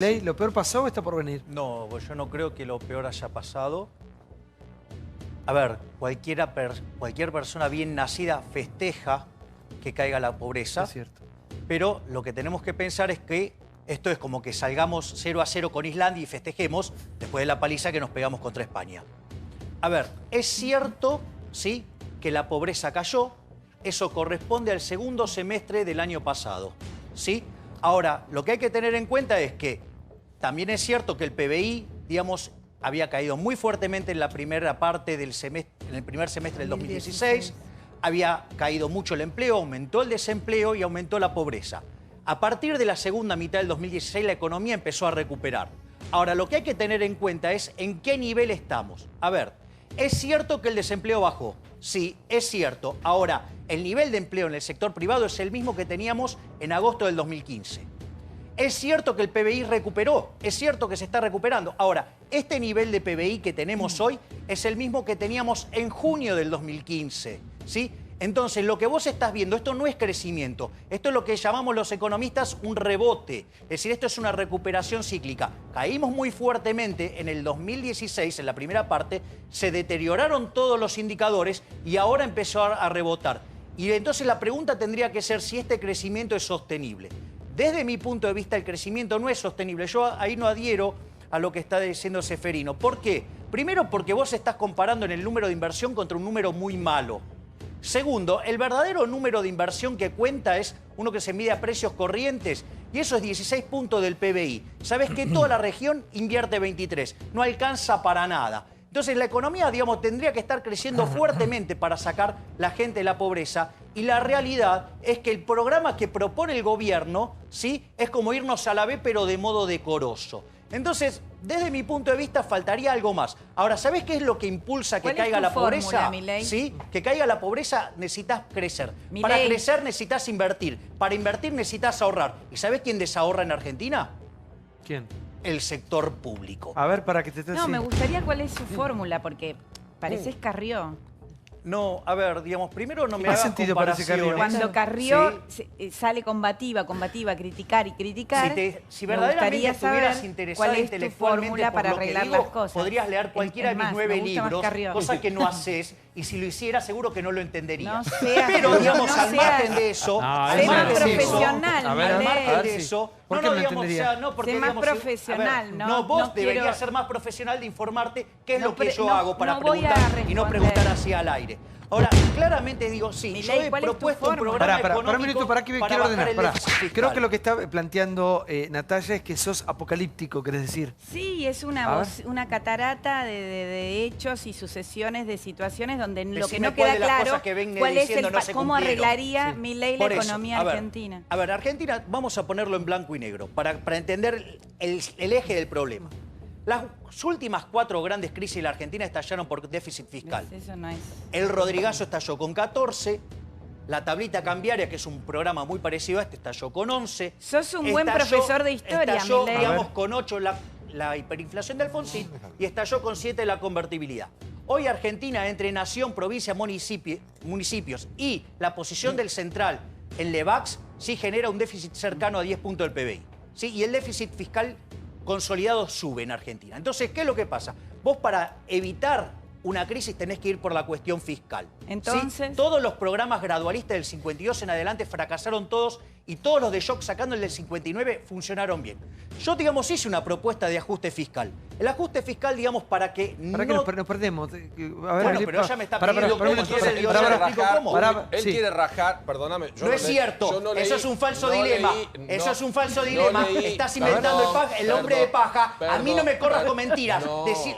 Ley, ¿lo peor pasó o está por venir? No, yo no creo que lo peor haya pasado. A ver, cualquier persona bien nacida festeja que caiga la pobreza. Es cierto. Pero lo que tenemos que pensar es que esto es como que salgamos 0-0 con Islandia y festejemos después de la paliza que nos pegamos contra España. A ver, es cierto, sí, que la pobreza cayó. Eso corresponde al segundo semestre del año pasado, ¿sí? Ahora, lo que hay que tener en cuenta es que también es cierto que el PBI, digamos, había caído muy fuertemente en la primera parte del semestre, en el primer semestre del 2016. Había caído mucho el empleo, aumentó el desempleo y aumentó la pobreza. A partir de la segunda mitad del 2016 la economía empezó a recuperar. Ahora, lo que hay que tener en cuenta es en qué nivel estamos. A ver, es cierto que el desempleo bajó. Sí, es cierto. Ahora, el nivel de empleo en el sector privado es el mismo que teníamos en agosto del 2015. Es cierto que el PBI recuperó, es cierto que se está recuperando. Ahora, este nivel de PBI que tenemos hoy es el mismo que teníamos en junio del 2015, ¿sí? Entonces, lo que vos estás viendo, esto no es crecimiento, esto es lo que llamamos los economistas un rebote. Es decir, esto es una recuperación cíclica. Caímos muy fuertemente en el 2016, en la primera parte, se deterioraron todos los indicadores y ahora empezó a rebotar. Y entonces la pregunta tendría que ser si este crecimiento es sostenible. Desde mi punto de vista, el crecimiento no es sostenible. Yo ahí no adhiero a lo que está diciendo Ceferino. ¿Por qué? Primero, porque vos estás comparando en el número de inversión contra un número muy malo. Segundo, el verdadero número de inversión que cuenta es uno que se mide a precios corrientes y eso es 16 puntos del PBI. ¿Sabes que toda la región invierte 23? No alcanza para nada. Entonces la economía, digamos, tendría que estar creciendo fuertemente para sacar la gente de la pobreza y la realidad es que el programa que propone el gobierno, ¿sí?, es como irnos a la B pero de modo decoroso. Entonces, desde mi punto de vista, faltaría algo más. Ahora, ¿sabés qué es lo que impulsa que caiga la pobreza? ¿Sí? Que caiga la pobreza necesitas crecer. Para crecer necesitas invertir. Para invertir necesitas ahorrar. ¿Y sabés quién desahorra en Argentina? ¿Quién? El sector público. A ver, para que te estés... No, me gustaría cuál es su fórmula, porque pareces Carrió. No, a ver, digamos, primero no me ¿Qué hagas sentido parece Carrió? Cuando Carrió sale combativa, criticar y criticar, si verdaderamente estuvieras saber interesada cuál es tu intelectualmente fórmula por para lo que arreglar digo, las cosas. podrías leer cualquiera de mis 9 libros, cosa que no haces, y si lo hicieras seguro que no lo entenderías. No seas, pero, digamos, no al seas, margen de eso, sé más profesional, a ver, al margen a ver, de sí. eso, ¿Por qué no entendería? porque, sé más digamos, profesional, a ver, ¿no? vos No deberías quiero... ser más profesional de informarte qué es No, lo que yo no, hago para no voy a preguntar y no responder. preguntar así al aire. Ahora, claramente digo, sí, yo Milei, he ¿cuál es tu propuesto un fórmula? programa Pará, un económico minuto, para que quiero bajar ordenar. el Pará. déficit fiscal. Creo que lo que está planteando Natalia es que sos apocalíptico, ¿querés decir? Sí, es una catarata de hechos y sucesiones de situaciones donde lo que no queda claro cuál es cómo arreglaría Milei la economía argentina. A ver, Argentina, vamos a ponerlo en blanco y negro para entender el eje del problema. Las últimas 4 grandes crisis de la Argentina estallaron por déficit fiscal. Eso no es. El Rodrigazo estalló con 14, la tablita cambiaria, que es un programa muy parecido a este, estalló con 11. Sos un buen profesor de historia, estalló, Milei. digamos, con 8 la hiperinflación de Alfonsín y estalló con 7 la convertibilidad. Hoy Argentina, entre nación, provincia, municipios y la posición del central en Levax, sí genera un déficit cercano a 10 puntos del PBI. ¿Sí? Y el déficit fiscal consolidado sube en Argentina. Entonces, ¿qué es lo que pasa? Vos para evitar una crisis tenés que ir por la cuestión fiscal. Entonces, ¿sí? Todos los programas gradualistas del 52 en adelante fracasaron todos y todos los de shock sacando el del 59 funcionaron bien. Yo, digamos, hice una propuesta de ajuste fiscal. El ajuste fiscal, digamos, para que ¿Para no... que nos perdemos? A ver, bueno, pero ella me está pidiendo cómo, entonces yo le explico cómo. Él quiere rajar, perdóname. No es cierto, eso es un falso dilema. Eso es un falso dilema. Estás inventando el hombre de paja. A mí no me corras con mentiras.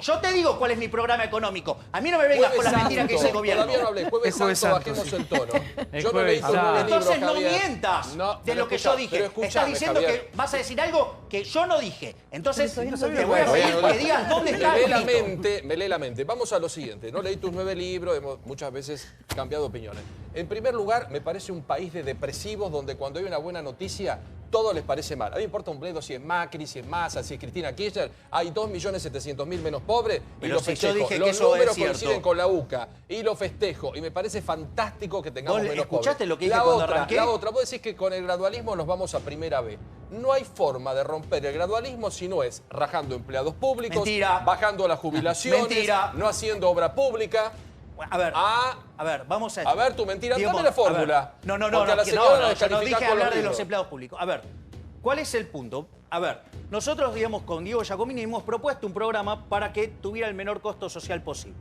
Yo te digo cuál es mi programa económico. A mí no me vengas con las mentiras que dice el gobierno. Todavía no hablé. Jueves Santo, bajemos el tono. Yo no leí tus 9 libros, entonces no Javier. mientas de lo que yo dije. Estás diciendo que vas a decir algo que yo no dije. Entonces te voy a pedir que digas dónde está el me lee la mente. Vamos a lo siguiente. No leí tus 9 libros, hemos muchas veces cambiado opiniones. En primer lugar, me parece un país de depresivos donde cuando hay una buena noticia, todo les parece mal. A mí me importa un bledo si es Macri, si es Massa, si es Cristina Kirchner. Hay 2.700.000 menos pobres y pero los si festejo. yo dije que los eso números es coinciden cierto. con la UCA y lo festejo. Y me parece fantástico que tengamos menos pobres. ¿Escuchaste lo que dije cuando arranqué? La otra, vos decís que con el gradualismo nos vamos a primera B. no hay forma de romper el gradualismo si no es rajando empleados públicos, Mentira. bajando las jubilaciones, Mentira. no haciendo obra pública. A ver, vamos a... A ver, tu mentira, Digamos, dame la fórmula. No, Porque a la señora la yo no descalificás dije con los hablar de libros. los empleados públicos. A ver, ¿cuál es el punto? A ver, nosotros, digamos, con Diego Giacomini hemos propuesto un programa para que tuviera el menor costo social posible.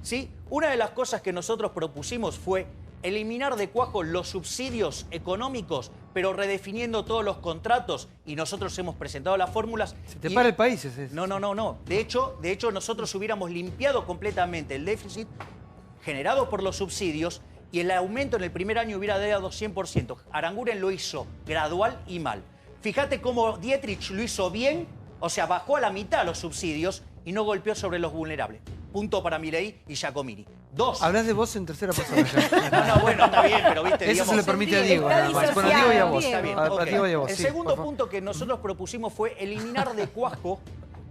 ¿Sí? Una de las cosas que nosotros propusimos fue eliminar de cuajo los subsidios económicos, pero redefiniendo todos los contratos, y nosotros hemos presentado las fórmulas. Se te para el país ese. No. De hecho, nosotros hubiéramos limpiado completamente el déficit generado por los subsidios y el aumento en el primer año hubiera dado 100%. Aranguren lo hizo gradual y mal. Fíjate cómo Dietrich lo hizo bien, o sea, bajó a la mitad los subsidios y no golpeó sobre los vulnerables. Punto para Milei y Giacomini. 2. Hablas de vos en tercera persona. No, bueno, está bien, pero viste, Eso digamos, se le permite a Diego. Está Nada más. Bueno, disociado, Diego y a vos. Diego. Está bien, A ok. Diego y a vos. El sí, segundo por favor. punto que nosotros propusimos fue eliminar de cuajo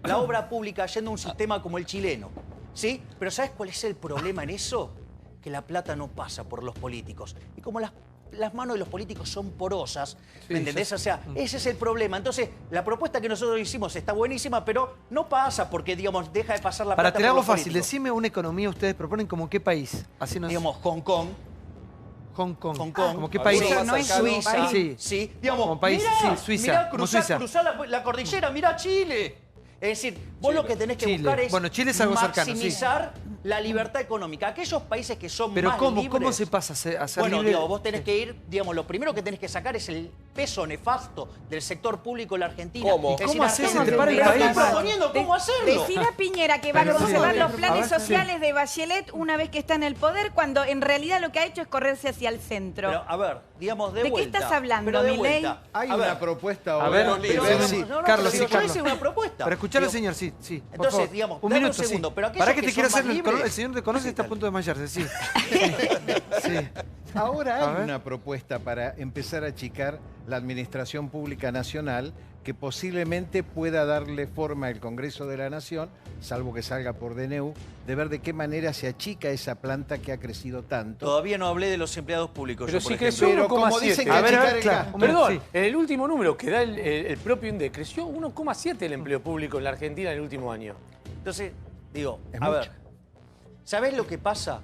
la obra pública yendo a un sistema como el chileno. ¿Sí? Pero ¿sabes cuál es el problema en eso? Que la plata no pasa por los políticos. Y como las manos de los políticos son porosas, ¿me entendés? O sea, ese es el problema. Entonces, la propuesta que nosotros hicimos está buenísima, pero no pasa porque, digamos, deja de pasar la Para plata por tirarlo los fácil, políticos. decime una economía ustedes proponen como qué país. Así nos... Digamos, Hong Kong. Hong Kong. Hong Kong. ¿Como qué país? Suiza, no es Suiza. Sí. Sí. Digamos, Como país, mirá, sí, Suiza, mirá, como Suiza. cruzar la cordillera, mirá Chile. Es decir, vos lo que tenés que Chile. buscar es Bueno, Chile es algo cercano, sí. maximizar la libertad económica. Aquellos países que son Pero más ¿cómo libres... se pasa a ser Bueno, libre? digo, vos tenés que ir, digamos, lo primero que tenés que sacar es el peso nefasto del sector público en la Argentina. ¿Cómo? Es decir, ¿Cómo haces? Argentina- Se te para el Pero país. estoy proponiendo cómo hacerlo. Decir a Piñera que va a Pero conservar sí. los planes A ver, sociales de Bachelet una vez que está en el poder, cuando en realidad lo que ha hecho es correrse hacia el centro. Pero, a ver, digamos, ¿De qué vuelta. estás hablando, Pero de Milei? vuelta. Hay A ver, una propuesta A ahora. ver, los pero- libros. sí. no, Carlos, pero sí, digo, yo Carlos. hice una propuesta. Para escuchar al Digo, señor, sí, sí. Por Entonces, favor. digamos, un dame un minuto, segundo, sí. pero aquellos ¿Para qué que te quiero son hacer? más libres- El señor te conoce y está a punto de desmayarse, sí. Sí. Ahora A hay ver. una propuesta para empezar a achicar la Administración Pública Nacional que posiblemente pueda darle forma al Congreso de la Nación, salvo que salga por DNU, de ver de qué manera se achica esa planta que ha crecido tanto. Todavía no hablé de los empleados públicos. Pero yo, por sí ejemplo. creció Pero como 1,7. dicen que A ver, achicar el claro. gasto. Perdón, Sí. en el último número que da el propio INDEC, creció 1,7 el empleo público en la Argentina en el último año. Entonces, digo, Es a mucho. ver, ¿sabés lo que pasa?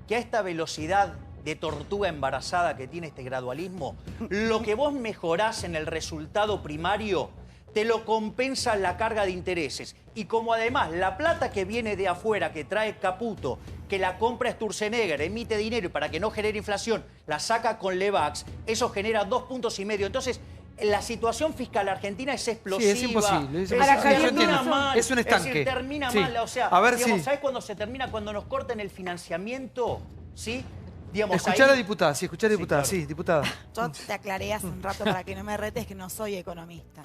Que a esta velocidad de tortuga embarazada que tiene este gradualismo, lo que vos mejorás en el resultado primario te lo compensa la carga de intereses. Y como además la plata que viene de afuera, que trae Caputo, que la compra Sturzenegger, emite dinero y para que no genere inflación, la saca con Levax, eso genera 2,5 puntos. Entonces, la situación fiscal argentina es explosiva. Sí, es imposible. Es Ahora, imposible. Javier, Yo entiendo. termina mal. Es un estanque. Es decir, termina Sí. mal. O sea, A ver, digamos, sí. ¿sabés cuándo se termina? Cuando nos corten el financiamiento, ¿sí? Digamos, Escuchar a la ahí- diputada, sí, escuchar a la diputada, claro. sí, diputada. Yo te aclaré hace un rato para que no me retes que no soy economista.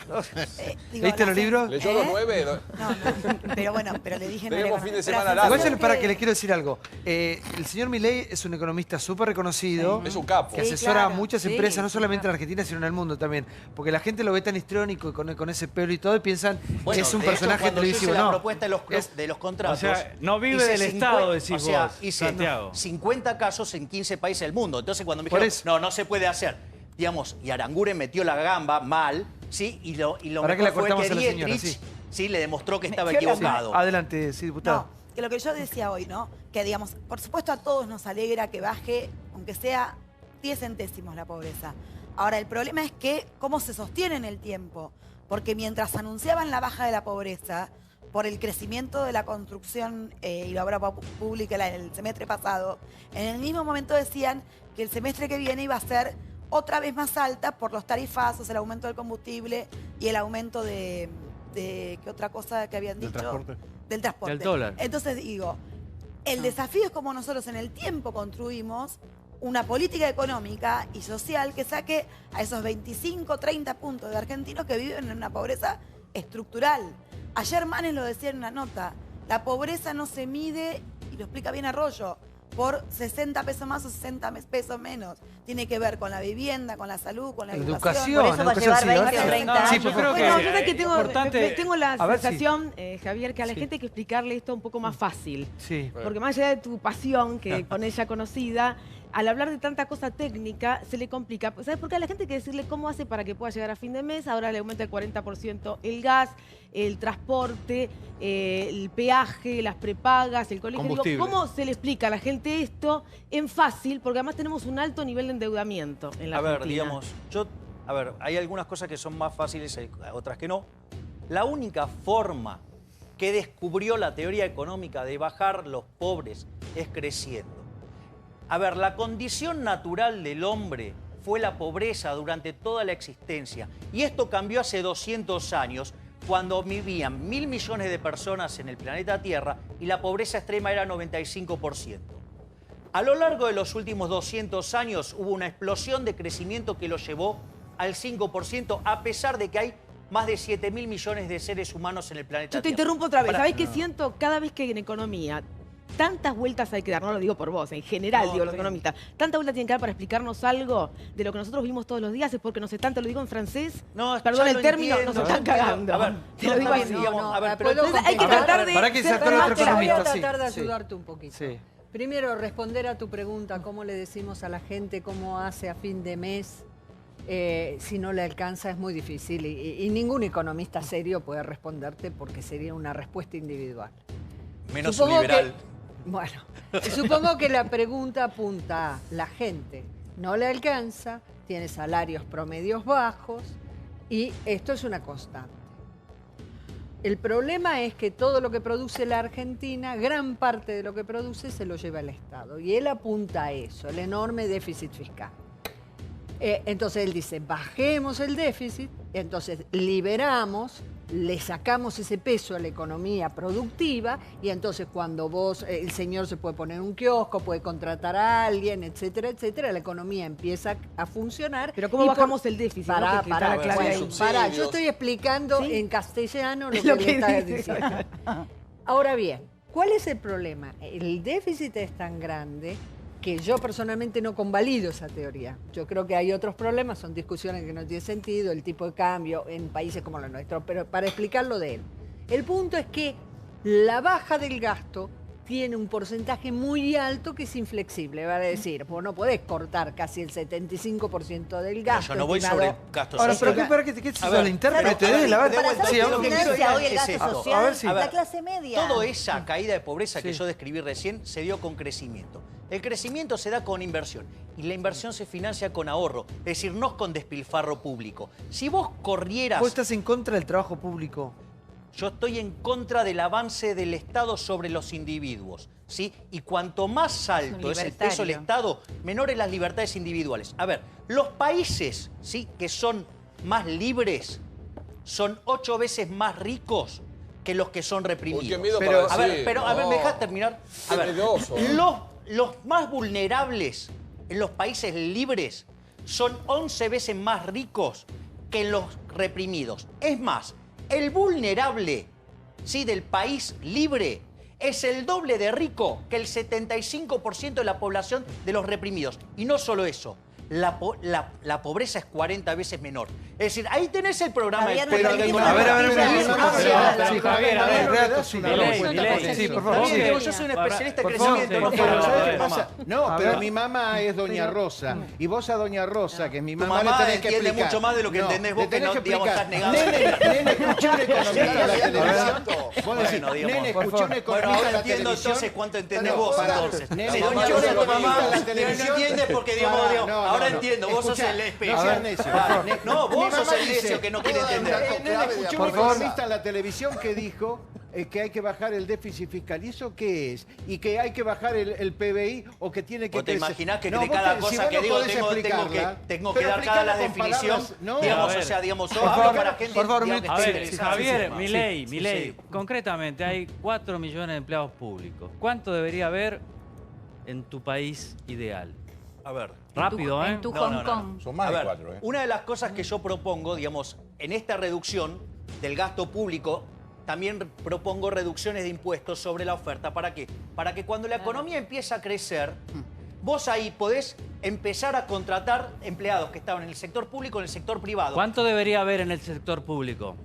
Digo, ¿Leíste los las- libros? ¿Leyó los 9? No, pero bueno, pero le dije no era Tenemos fin de economista. semana Pero largo. Igual yo que- para que les quiero decir algo. El señor Milei es un economista súper reconocido. Es un capo. Que Sí, asesora claro. a muchas Sí, empresas, no sí, solamente claro. en Argentina, sino en el mundo también. Porque la gente lo ve tan histriónico y con ese pelo y todo y piensan Bueno, que es un de hecho, personaje cuando yo televisivo. hice la No, propuesta de es- los contratos. O sea, no vive hice del Estado, decís o sea, vos, hice Santiago. 50 casos en 15 países del mundo. Entonces, cuando me Por dijeron, eso. no se puede hacer. Digamos, y Aranguren metió la gamba mal, ¿sí? Y lo ¿Para qué mejor la fue cortamos que a la señora? Dietrich, Sí. ¿sí? Le demostró que estaba Metió la equivocado. Adelante, sí, diputada. No, que lo que yo decía hoy, ¿no? Que digamos, por supuesto a todos nos alegra que baje, aunque sea 10 centésimos la pobreza. Ahora, el problema es que cómo se sostiene en el tiempo. Porque mientras anunciaban la baja de la pobreza, por el crecimiento de la construcción y la obra pública el semestre pasado, en el mismo momento decían que el semestre que viene iba a ser otra vez más alta por los tarifazos, el aumento del combustible y el aumento de ¿qué otra cosa que habían ¿Del dicho? transporte? Del transporte. Del dólar. Entonces digo, el desafío es como nosotros en el tiempo construimos una política económica y social que saque a esos 25, 30 puntos de argentinos que viven en una pobreza estructural. Ayer Manes lo decía en una nota, la pobreza no se mide, y lo explica bien Arroyo, por 60 pesos más o 60 pesos menos. Tiene que ver con la vivienda, con la salud, con la educación. Por eso va a llevar 20 o 30 Sí, años. yo creo que Bueno, es yo sé que tengo- tengo la A ver, sí. sensación, Javier, que a la Sí. gente hay que explicarle esto un poco más fácil. Sí. Porque más allá de tu pasión, que con ella conocida, al hablar de tanta cosa técnica, se le complica. ¿Sabes? Porque a la gente hay que decirle cómo hace para que pueda llegar a fin de mes. Ahora le aumenta el 40% el gas, el transporte, el peaje, las prepagas, el colegio. Digo, ¿cómo se le explica a la gente esto en fácil? Porque además tenemos un alto nivel de endeudamiento en la Argentina. A ver, digamos, hay algunas cosas que son más fáciles, otras que no. La única forma que descubrió la teoría económica de bajar los pobres es creciendo. A ver, la condición natural del hombre fue la pobreza durante toda la existencia. Y esto cambió hace 200 años, cuando vivían 1.000 millones de personas en el planeta Tierra y la pobreza extrema era 95%. A lo largo de los últimos 200 años hubo una explosión de crecimiento que lo llevó al 5%, a pesar de que hay más de 7.000 millones de seres humanos en el planeta Tierra. Yo te interrumpo otra vez. ¿Sabés qué siento? Cada vez que en economía tantas vueltas hay que dar, no lo digo por vos, en general digo los economistas, tantas vueltas tienen que dar para explicarnos algo de lo que nosotros vimos todos los días, es porque nos están, te lo digo en francés, perdón el término, nos están cagando. A ver, te lo digo así. A ver, pero hay que tratar de... Para que sea todo otro economista, voy a tratar de ayudarte un poquito. Sí. Primero, responder a tu pregunta, ¿cómo le decimos a la gente cómo hace a fin de mes? Si no le alcanza es muy difícil y ningún economista serio puede responderte porque sería una respuesta individual. Menos un liberal. Bueno, supongo que la pregunta apunta a la gente no le alcanza, tiene salarios promedios bajos y esto es una constante. El problema es que todo lo que produce la Argentina, gran parte de lo que produce se lo lleva el Estado y él apunta a eso, el enorme déficit fiscal. Entonces él dice, bajemos el déficit, entonces liberamos, le sacamos ese peso a la economía productiva y entonces cuando el señor se puede poner un kiosco, puede contratar a alguien, etcétera, etcétera, la economía empieza a funcionar. Pero ¿cómo bajamos el déficit? Pará, yo estoy explicando en castellano lo que le estás diciendo. Ahora bien, ¿cuál es el problema? El déficit es tan grande que yo personalmente no convalido esa teoría. Yo creo que hay otros problemas, son discusiones que no tienen sentido, el tipo de cambio en países como los nuestros, pero para explicarlo de él. El punto es que la baja del gasto tiene un porcentaje muy alto que es inflexible, vale decir, vos no podés cortar casi el 75% del gasto. Yo no voy sobre gastos. Ahora, pero ¿qué es el intérprete de la hoy el gasto social, la clase media. Toda esa caída de pobreza que yo describí recién se dio con crecimiento. El crecimiento se da con inversión y la inversión se financia con ahorro, es decir, no con despilfarro público. Si vos corrieras... ¿Vos estás en contra del trabajo público? Yo estoy en contra del avance del Estado sobre los individuos, ¿sí? Y cuanto más alto es el peso del Estado, menores las libertades individuales. A ver, los países, ¿sí?, que son más libres son 8 veces más ricos que los que son reprimidos. A ver, ¿me dejás terminar? A ver, los más vulnerables en los países libres son 11 veces más ricos que los reprimidos. Es más, el vulnerable, ¿sí?, del país libre es el doble de rico que el 75% de la población de los reprimidos. Y no solo eso, la pobreza es 40 veces menor. Es decir, ahí tenés el programa de... Sí, por favor. Yo soy un especialista en crecimiento. No, pero mi mamá es Doña Rosa. Y vos a Doña Rosa, que es mi mamá, le tenés que explicar. Entiende mucho más de lo que entendés vos, que no, digamos, estás negando. Nene, escuché un economista en la televisión. Vos decís, nene, escuché un economista en la televisión. Entiendo entonces cuánto entendés vos, entonces. Nene, escuché un economista en la televisión. No entiendes porque, digamos, ahora entiendo, vos sos el especialista. No, vos sos el necio que no quiere entender. Escuché un economista en la televisión que dijo que hay que bajar el déficit fiscal. ¿Y eso qué es? ¿Y que hay que bajar el PBI o que tiene que crecer? ¿Vos te imaginás que de cada cosa que digo tengo que dar cada definición? Digamos, o sea, digamos, para gente... Por favor, a ver, Javier, Milei, concretamente hay 4 millones de empleados públicos. ¿Cuánto debería haber en tu país ideal? A ver. Rápido, En tu Hong Kong. Son más de 4, Una de las cosas que yo propongo, digamos, en esta reducción del gasto público, también propongo reducciones de impuestos sobre la oferta. ¿Para qué? Para que cuando la economía empieza a crecer, vos ahí podés empezar a contratar empleados que estaban en el sector público y en el sector privado. ¿Cuánto debería haber en el sector público?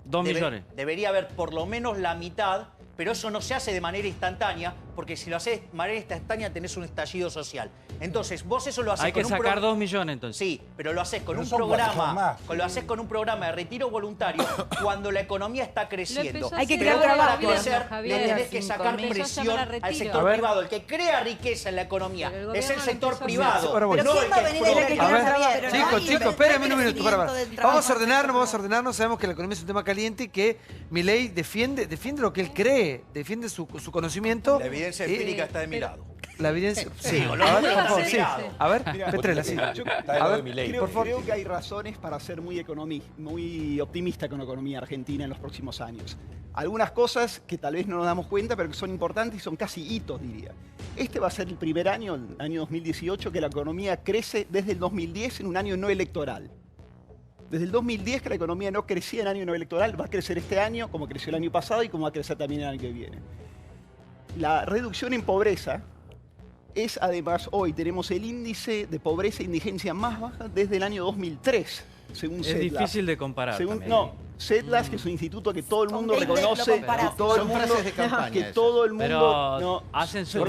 2 millones. Debería haber por lo menos la mitad, pero eso no se hace de manera instantánea, porque si lo haces de manera instantánea tenés un estallido social. Entonces, vos eso lo haces Hay que sacar 2 millones, entonces. Sí, pero lo haces con un programa, de retiro voluntario cuando la economía está creciendo. Hay que pero crear para trabajo. crecer, le tenés que sacar presión al sector privado. El que crea riqueza en la economía es el sector privado. Pero ¿quién va a venir a crear Chicos, espérenme un minuto. Vamos a ordenarnos. Sabemos que la economía es un tema caliente y que Milei defiende lo que él cree, defiende su conocimiento. La evidencia empírica está de mi lado. La evidencia... Sí, a ver, Petrella, sí. Creo que hay razones para ser muy optimista con la economía argentina en los próximos años. Algunas cosas que tal vez no nos damos cuenta, pero que son importantes y son casi hitos, diría. Este va a ser el primer año, el año 2018, que la economía crece desde el 2010 en un año no electoral. Desde el 2010 que la economía no crecía en año no electoral, va a crecer este año, como creció el año pasado y como va a crecer también el año que viene. La reducción en pobreza es, además, hoy tenemos el índice de pobreza e indigencia más baja desde el año 2003, según CEDLAS. Es difícil de comparar también. No, CEDLAS, que es un instituto que todo el mundo reconoce, que todo el mundo hacen su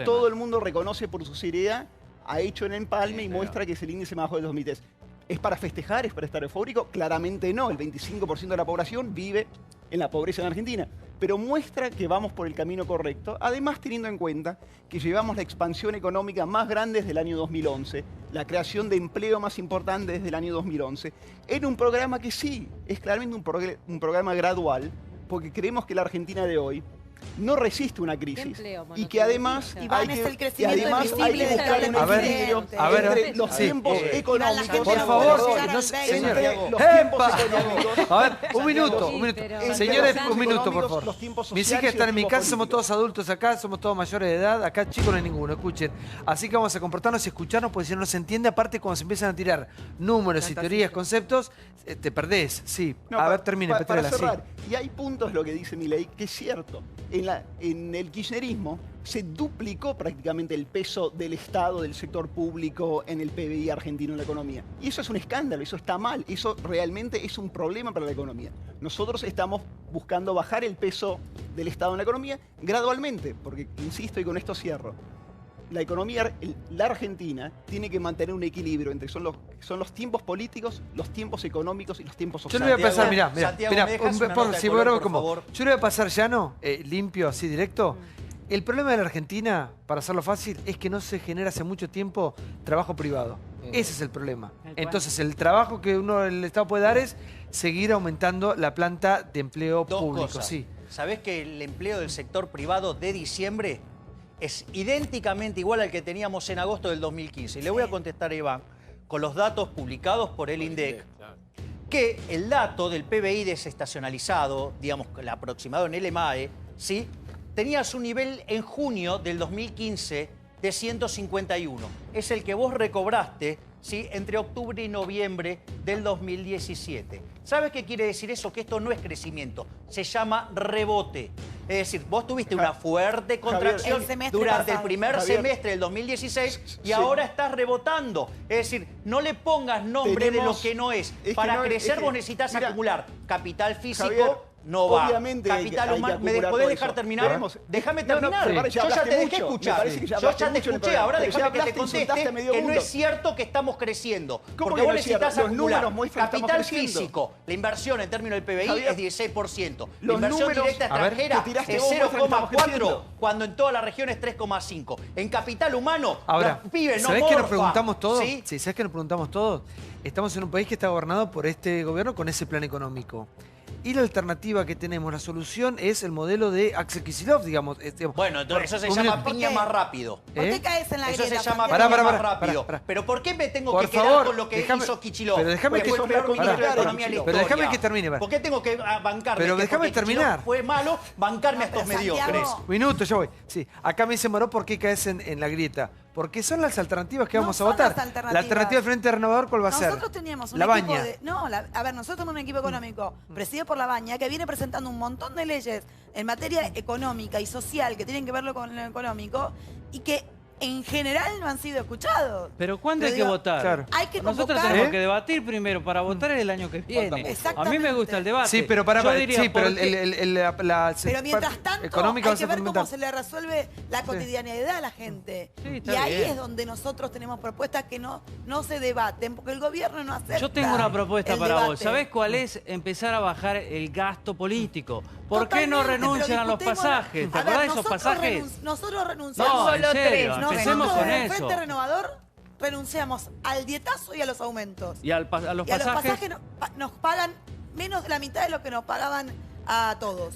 todo el mundo reconoce por su seriedad, ha hecho en empalme y muestra que es el índice más bajo del 2003. ¿Es para festejar? ¿Es para estar eufórico? Claramente no. El 25% de la población vive en la pobreza en Argentina. Pero muestra que vamos por el camino correcto, además teniendo en cuenta que llevamos la expansión económica más grande desde el año 2011, la creación de empleo más importante desde el año 2011, en un programa que sí, es claramente un programa gradual, porque creemos que la Argentina de hoy no resiste una crisis y que además hay que buscar un equilibrio entre los tiempos económicos. Por favor, señor. A ver, un minuto. Señores, un minuto, por favor. Mis hijas están en mi casa, somos todos adultos acá, somos todos mayores de edad. Acá chicos no hay ninguno, escuchen. Así que vamos a comportarnos y escucharnos, porque si no se entiende, aparte cuando se empiezan a tirar números y teorías, conceptos, te perdés. Sí, a ver, termine, Petrella. Y hay puntos, lo que dice Milei, que es cierto. En el kirchnerismo se duplicó prácticamente el peso del Estado, del sector público en el PBI argentino en la economía. Y eso es un escándalo, eso está mal, eso realmente es un problema para la economía. Nosotros estamos buscando bajar el peso del Estado en la economía gradualmente, porque, insisto, y con esto cierro, la economía, la Argentina, tiene que mantener un equilibrio entre son los tiempos políticos, los tiempos económicos y los tiempos sociales. Yo le voy a pasar, mirá, yo le voy a pasar llano, limpio, así directo. El problema de la Argentina, para hacerlo fácil, es que no se genera hace mucho tiempo trabajo privado. Ese es el problema. Entonces, el trabajo que el Estado puede dar es seguir aumentando la planta de empleo público. Cosas. Sí. ¿Sabés que el empleo del sector privado de diciembre es idénticamente igual al que teníamos en agosto del 2015? Y le voy a contestar a Iván con los datos publicados por el INDEC, que el dato del PBI desestacionalizado, digamos, el aproximado en el EMAE, ¿sí?, tenía su nivel en junio del 2015 de 151. Es el que vos recobraste, ¿sí?, entre octubre y noviembre del 2017. ¿Sabes qué quiere decir eso? Que esto no es crecimiento, se llama rebote. Es decir, vos tuviste una fuerte contracción durante el primer semestre del 2016 y ahora estás rebotando. Es decir, no le pongas nombre de lo que no es. Para crecer vos necesitas acumular capital físico. No va. Obviamente capital humano. ¿Me podés dejar terminar? Déjame terminar. Yo ya te dejé escuchar. Yo ya te escuché. Ahora déjame que te conteste que no es cierto que estamos creciendo. Porque vos necesitas acumular capital físico. La inversión en términos del PBI es 16%. La inversión directa extranjera es 0,4%, cuando en toda la región es 3,5%. En capital humano, ahora, los pibes no ¿sabés morfan? que nos preguntamos todos? ¿Sí? Sí, ¿sabés que nos preguntamos todos? Estamos en un país que está gobernado por este gobierno con ese plan económico. Y la alternativa que tenemos, la solución, es el modelo de Axel Kicillof, digamos. Bueno, entonces eso se llama piña más rápido. ¿Por qué caes en la grieta? Eso se llama piña más rápido. Pero ¿por qué me tengo que quedar con lo que hizo Kicillof? Pero déjame que termine. ¿Por qué tengo que bancarme? Pero déjame terminar. Fue malo bancarme a estos mediocres. Un minuto, yo voy. Sí, acá me dice Moró, ¿por qué caes en la grieta? Porque son las alternativas que vamos a votar. La alternativa del Frente Renovador, ¿cuál va a ser? Nosotros teníamos un equipo de... No, a ver, nosotros tenemos un equipo económico presidido por La Baña que viene presentando un montón de leyes en materia económica y social que tienen que verlo con lo económico y que en general no han sido escuchados. Pero ¿cuándo hay que votar? Claro. Hay que convocar. Nosotros tenemos que debatir primero. Para votar es el año que viene. Exactamente. A mí me gusta el debate. Sí, pero pero mientras tanto económica hay que ver cómo se le resuelve la cotidianidad a la gente. Sí, y ahí es donde nosotros tenemos propuestas que no se debaten, porque el gobierno no acepta. Yo tengo una propuesta para debate. vos. ¿Sabés cuál es? Empezar a bajar el gasto político. ¿Por qué no renuncian a los pasajes? ¿Te acordás de esos pasajes? Nosotros renunciamos. No, en serio, empecemos con en el eso. Frente Renovador renunciamos al dietazo y a los aumentos. ¿Y a los pasajes? Y a los pasajes nos pagan menos de la mitad de lo que nos pagaban a todos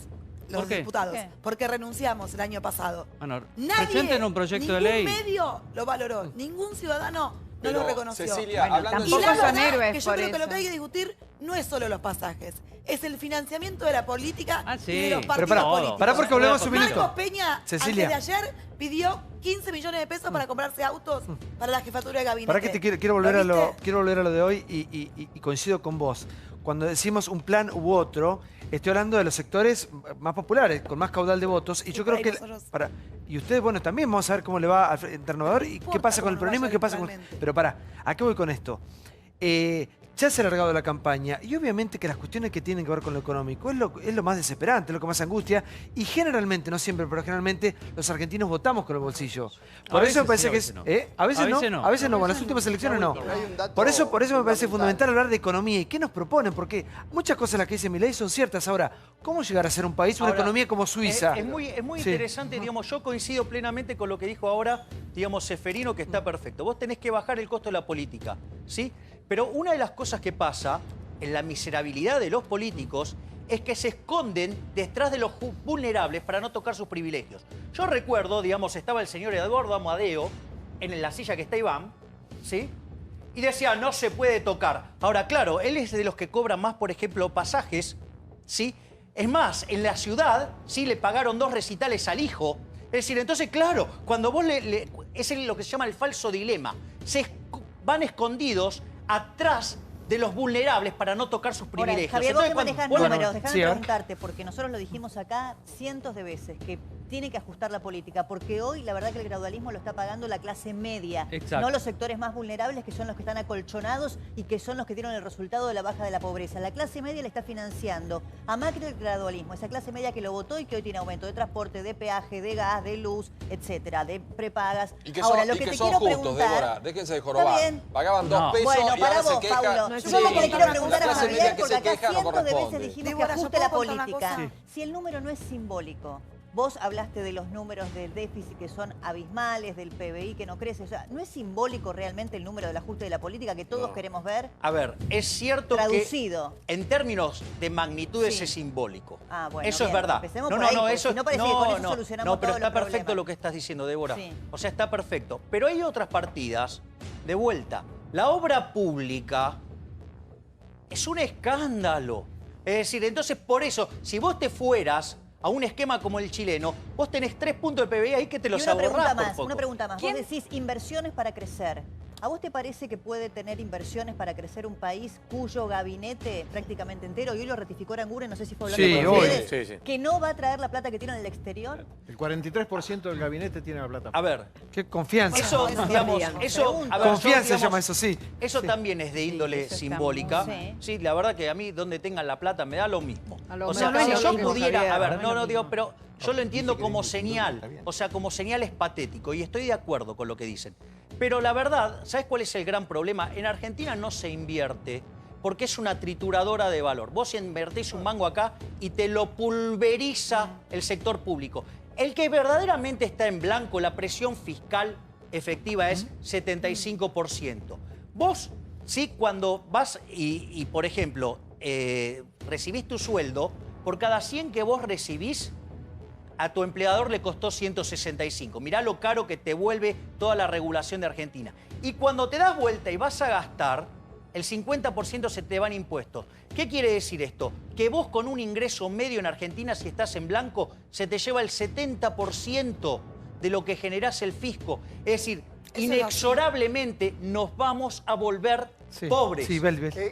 los diputados. Porque renunciamos el año pasado. Bueno, Nadie, presenten un proyecto de ley. Ningún medio lo valoró. Ningún ciudadano no lo reconoció. Cecilia, hablando y la verdad que yo creo que lo que hay que discutir no es solo los pasajes. Es el financiamiento de la política y de los partidos políticos. Pará porque hablemos un minuto. Marcos Peña, Cecilia. antes de ayer, pidió 15 millones de pesos para comprarse autos para la jefatura de gabinete. Para que quiero volver a lo de hoy y coincido con vos. Cuando decimos un plan u otro, estoy hablando de los sectores más populares, con más caudal de votos. Y yo creo que... Y ustedes, bueno, también vamos a ver cómo le va al Frente Renovador y qué pasa con el peronismo y qué pasa con... Pero pará, ¿a qué voy con esto? Ya se ha alargado la campaña y obviamente que las cuestiones que tienen que ver con lo económico es lo más desesperante, es lo que más angustia y generalmente, no siempre, pero generalmente los argentinos votamos con el bolsillo. Por eso me parece que es... A veces no, bueno, en las últimas elecciones no. Por eso me parece fundamental hablar de economía y qué nos proponen, porque muchas cosas las que dice Milei son ciertas. Ahora, ¿cómo llegar a ser un país, una economía como Suiza? Es muy interesante, digamos, yo coincido plenamente con lo que dijo ahora, digamos, Seferino, que está perfecto. Vos tenés que bajar el costo de la política, ¿sí? Pero una de las cosas que pasa en la miserabilidad de los políticos es que se esconden detrás de los vulnerables para no tocar sus privilegios. Yo recuerdo, digamos, estaba el señor Eduardo Amadeo en la silla que está Iván, ¿sí? Y decía, no se puede tocar. Ahora, claro, él es de los que cobran más, por ejemplo, pasajes, ¿sí? Es más, en la ciudad, sí, le pagaron 2 recitales al hijo. Es decir, entonces, claro, cuando vos es lo que se llama el falso dilema. Van escondidos atrás de los vulnerables para no tocar sus privilegios. Ahora, Javier, vos te manejás números, déjame preguntarte, porque nosotros lo dijimos acá cientos de veces, que tiene que ajustar la política, porque hoy la verdad que el gradualismo lo está pagando la clase media, no los sectores más vulnerables, que son los que están acolchonados y que son los que tienen el resultado de la baja de la pobreza. La clase media le está financiando a Macri el gradualismo, esa clase media que lo votó y que hoy tiene aumento de transporte, de peaje, de gas, de luz, etcétera, de prepagas. Y que ahora, lo que te quiero preguntar, Débora, déjense de jorobar. Pagaban 2 pesos y ahora se quejan. Paulo, yo lo que le quiero preguntar a Javier, porque acá cientos de veces dijimos que ajuste la política. Si el número no es simbólico, vos hablaste de los números del déficit que son abismales, del PBI que no crece. O sea, ¿no es simbólico realmente el número del ajuste de la política que todos queremos ver? A ver, es cierto traducido, que en términos de magnitudes es simbólico. Bueno, eso es verdad. Empecemos por ahí, eso no parece que con eso solucionamos pero todos está los perfecto problemas. lo que estás diciendo, Débora. O sea, está perfecto. Pero hay otras partidas, de vuelta. La obra pública es un escándalo. Es decir, entonces por eso, si vos te fueras a un esquema como el chileno, vos tenés 3 puntos de PBI ahí que te los ahorrás por poco. Una pregunta más. Vos decís inversiones para crecer. ¿A vos te parece que puede tener inversiones para crecer un país cuyo gabinete prácticamente entero, y hoy lo ratificó Aranguren, no sé si fue hablando con ustedes, que no va a traer la plata que tiene en el exterior? El 43% del gabinete tiene la plata. A ver. Qué confianza. Eso, digamos, confianza se llama eso, sí. Eso también es de índole simbólica. Sí, la verdad que a mí donde tengan la plata me da lo mismo. O sea, si yo pudiera, a ver, no digo, pero yo lo entiendo como señal. O sea, como señal es patético y estoy de acuerdo con lo que dicen. Pero la verdad, ¿sabes cuál es el gran problema? En Argentina no se invierte porque es una trituradora de valor. Vos invertís un mango acá y te lo pulveriza el sector público. El que verdaderamente está en blanco, la presión fiscal efectiva es 75%. Vos, sí, cuando vas y por ejemplo, recibís tu sueldo, por cada 100 que vos recibís, a tu empleador le costó 165. Mirá lo caro que te vuelve toda la regulación de Argentina. Y cuando te das vuelta y vas a gastar, el 50% se te van impuestos. ¿Qué quiere decir esto? Que vos con un ingreso medio en Argentina, si estás en blanco, se te lleva el 70% de lo que generás el fisco. Es decir, inexorablemente nos vamos a volver pobres. Sí,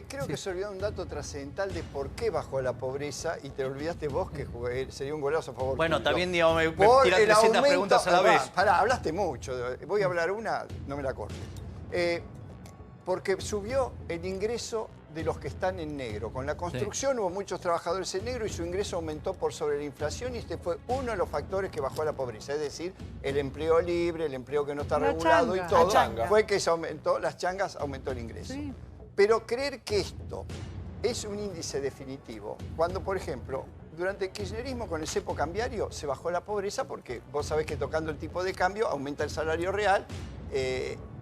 creo que se olvidó un dato trascendental de por qué bajó la pobreza y te olvidaste vos que sería un golazo a favor. Bueno, también digamos, me tiras 300 preguntas a la vez. Pará, hablaste mucho. Voy a hablar una, no me la cortes. Porque subió el ingreso de los que están en negro. Con la construcción hubo muchos trabajadores en negro y su ingreso aumentó por sobre la inflación y este fue uno de los factores que bajó la pobreza. Es decir, el empleo libre, el empleo que no está regulado y todo, fue que se aumentó, las changas aumentó el ingreso. Sí. Pero creer que esto es un índice definitivo, cuando por ejemplo, durante el kirchnerismo con el cepo cambiario se bajó la pobreza porque vos sabés que tocando el tipo de cambio aumenta el salario real,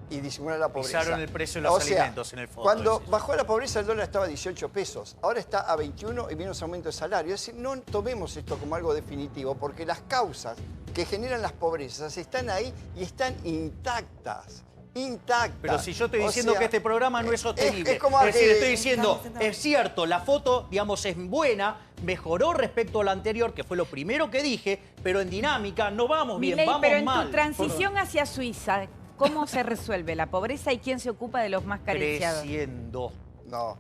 y disimula la pobreza. Pisaron el precio de los alimentos en el fondo. Cuando bajó la pobreza el dólar estaba a 18 pesos, ahora está a 21 y menos aumento de salario. Es decir, no tomemos esto como algo definitivo porque las causas que generan las pobrezas están ahí y están intactas. Pero si yo estoy diciendo que este programa no es sostenible, es decir, estoy diciendo, es cierto, la foto, digamos, es buena, mejoró respecto a la anterior, que fue lo primero que dije, pero en dinámica no vamos bien, vamos mal. Pero en tu transición hacia Suiza, ¿cómo se resuelve la pobreza y quién se ocupa de los más carenciados? Creciendo. No,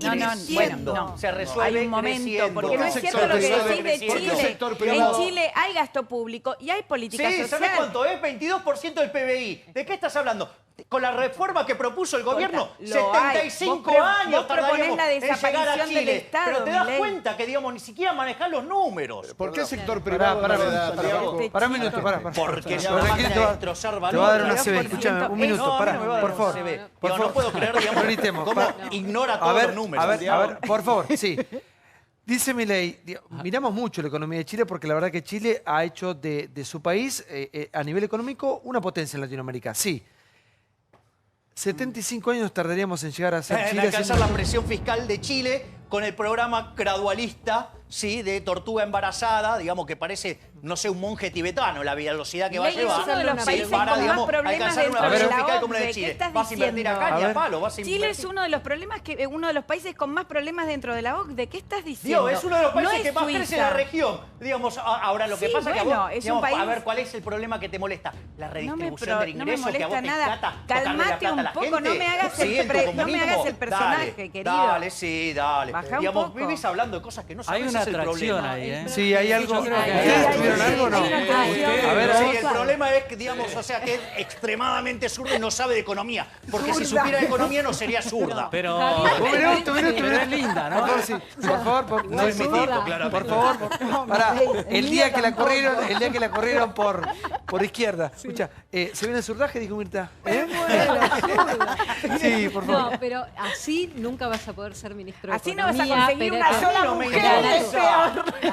se resuelve hay un momento, creciendo. porque no es cierto lo que decís de Chile. En Chile hay gasto público y hay política social. ¿Sabés cuánto es? 22% del PBI. ¿De qué estás hablando? Con la reforma que propuso el gobierno, 75 años tardaríamos en llegar a Chile. Del Estado, pero te das cuenta que, digamos, ni siquiera manejar los números. ¿Por qué el sector privado? Para un minuto, para. Porque se van a destrozar valores. Te voy a dar una CB, escúchame, un minuto, para, por favor. No puedo creer, digamos, cómo ignora todos los números. A ver, por favor, sí. Dice Milei, miramos mucho la economía de Chile porque la verdad que Chile ha hecho de su país, a nivel económico, una potencia en Latinoamérica. Sí. 75 años tardaríamos en llegar a ser Chile. En alcanzar la presión fiscal de Chile con el programa gradualista, ¿sí? De tortuga embarazada, digamos que parece, no sé, un monje tibetano, la velocidad que va a llevar. Es uno de los países con más problemas dentro de la OCDE. ¿Qué estás vas a invertir acá ni a palo. Chile es uno de los problemas uno de los países con más problemas dentro de la OCDE. ¿Qué estás diciendo? Es uno de los países que más crece en la región. Digamos, ahora lo que pasa es que a vos, es un país... a ver, ¿cuál es el problema que te molesta? La redistribución del ingreso, que a vos te plata, calmate un poco, no me hagas el personaje, querido. Dale, sí, dale. Baja un poco. Vivís hablando de cosas que no sabés. Hay una atracción ahí, ¿eh? Sí, hay algo. ¿Ustedes tuvieron algo o no? A ver, sí, el problema es que, digamos, o sea, que es extremadamente zurda y no sabe de economía. Porque si supiera de economía no sería zurda. Pero es linda, ¿no? Por favor, no es mi tipo, claro. Por favor, pará. El día que la corrieron por izquierda. Escucha, ¿se viene el zurdaje? Dijo Mirta. Sí, por favor. No, pero así nunca vas a poder ser ministro de Economía. Así no vas a conseguir una sola mujer.